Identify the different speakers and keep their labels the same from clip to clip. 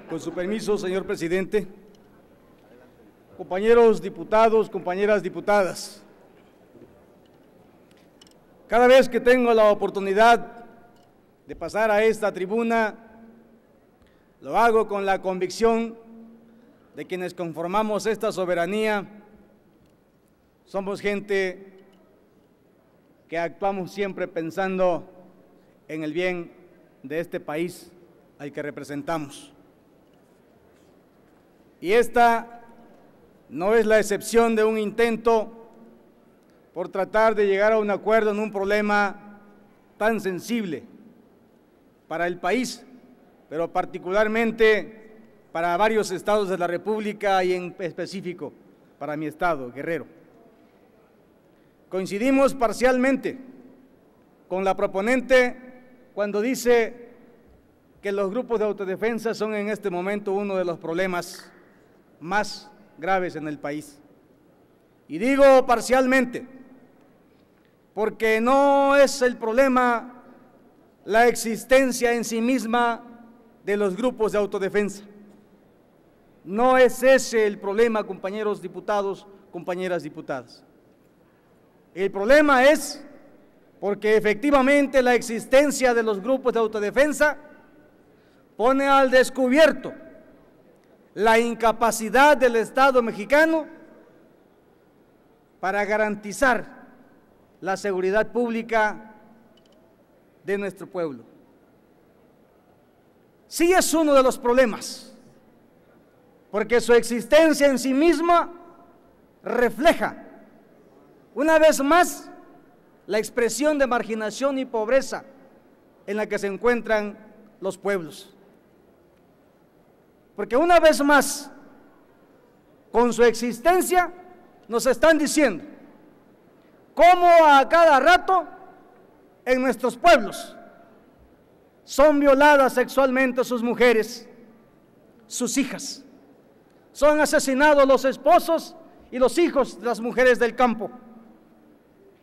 Speaker 1: Con su permiso, señor presidente, compañeros diputados, compañeras diputadas, cada vez que tengo la oportunidad de pasar a esta tribuna, lo hago con la convicción de quienes conformamos esta soberanía, somos gente que actuamos siempre pensando en el bien de este país al que representamos. Y esta no es la excepción de un intento por tratar de llegar a un acuerdo en un problema tan sensible para el país, pero particularmente para varios estados de la República y en específico para mi estado, Guerrero. Coincidimos parcialmente con la proponente cuando dice que los grupos de autodefensa son en este momento uno de los problemas más graves en el país. Y digo parcialmente, porque no es el problema la existencia en sí misma de los grupos de autodefensa. No es ese el problema, compañeros diputados, compañeras diputadas. El problema es porque efectivamente la existencia de los grupos de autodefensa pone al descubierto la incapacidad del Estado mexicano para garantizar la seguridad pública de nuestro pueblo. Sí es uno de los problemas, porque su existencia en sí misma refleja, una vez más, la expresión de marginación y pobreza en la que se encuentran los pueblos. Porque una vez más, con su existencia, nos están diciendo cómo a cada rato en nuestros pueblos son violadas sexualmente sus mujeres, sus hijas, son asesinados los esposos y los hijos de las mujeres del campo.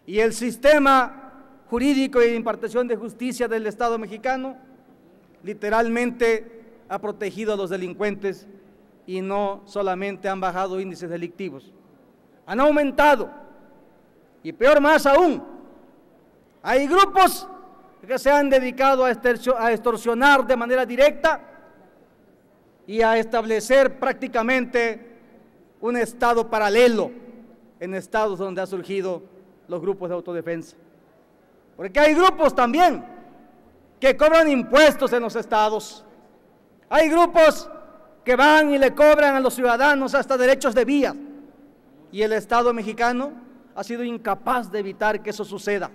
Speaker 1: Y el sistema jurídico y de impartición de justicia del Estado mexicano literalmente ha protegido a los delincuentes y no solamente han bajado índices delictivos, han aumentado. Y peor más aún, hay grupos que se han dedicado a extorsionar de manera directa y a establecer prácticamente un estado paralelo en estados donde ha surgido los grupos de autodefensa. Porque hay grupos también que cobran impuestos en los estados. Hay grupos que van y le cobran a los ciudadanos hasta derechos de vía. Y el Estado mexicano ha sido incapaz de evitar que eso suceda.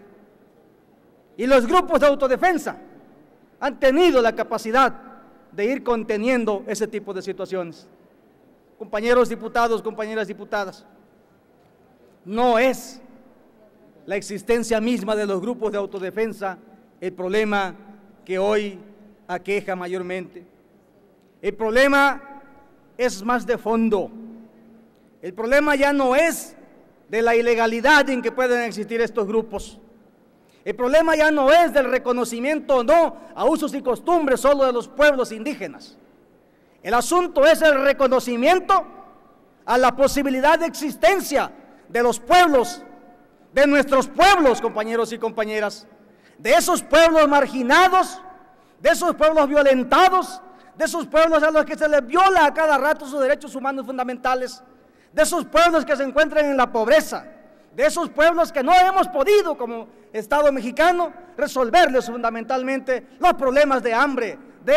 Speaker 1: Y los grupos de autodefensa han tenido la capacidad de ir conteniendo ese tipo de situaciones. Compañeros diputados, compañeras diputadas, no es la existencia misma de los grupos de autodefensa el problema que hoy aqueja mayormente. El problema es más de fondo. El problema ya no es de la ilegalidad en que pueden existir estos grupos. El problema ya no es del reconocimiento o no a usos y costumbres solo de los pueblos indígenas. El asunto es el reconocimiento a la posibilidad de existencia de los pueblos, de nuestros pueblos, compañeros y compañeras, de esos pueblos marginados, de esos pueblos violentados, de esos pueblos a los que se les viola a cada rato sus derechos humanos fundamentales, de esos pueblos que se encuentran en la pobreza, de esos pueblos que no hemos podido como Estado mexicano resolverles fundamentalmente los problemas de hambre, de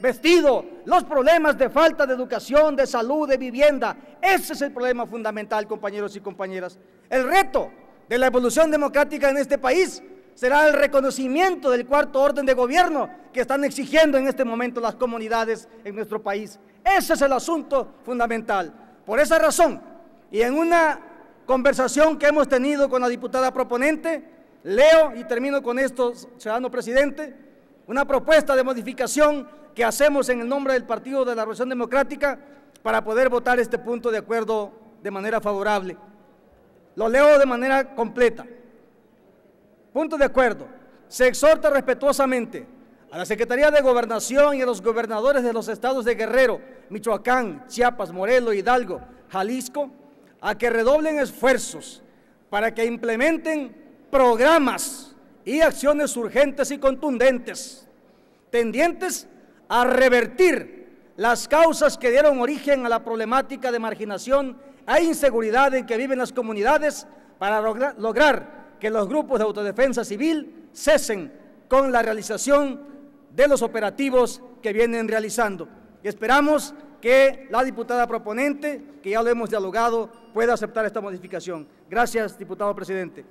Speaker 1: vestido, los problemas de falta de educación, de salud, de vivienda. Ese es el problema fundamental, compañeros y compañeras. El reto de la evolución democrática en este país será el reconocimiento del cuarto orden de gobierno que están exigiendo en este momento las comunidades en nuestro país. Ese es el asunto fundamental. Por esa razón, y en una conversación que hemos tenido con la diputada proponente, leo y termino con esto, ciudadano presidente, una propuesta de modificación que hacemos en el nombre del Partido de la Revolución Democrática para poder votar este punto de acuerdo de manera favorable. Lo leo de manera completa. Punto de acuerdo. Se exhorta respetuosamente a la Secretaría de Gobernación y a los gobernadores de los estados de Guerrero, Michoacán, Chiapas, Morelos, Hidalgo, Jalisco, a que redoblen esfuerzos para que implementen programas y acciones urgentes y contundentes, tendientes a revertir las causas que dieron origen a la problemática de marginación e inseguridad en que viven las comunidades, para lograr que los grupos de autodefensa civil cesen con la realización de los operativos que vienen realizando. Y esperamos que la diputada proponente, que ya lo hemos dialogado, pueda aceptar esta modificación. Gracias, diputado presidente.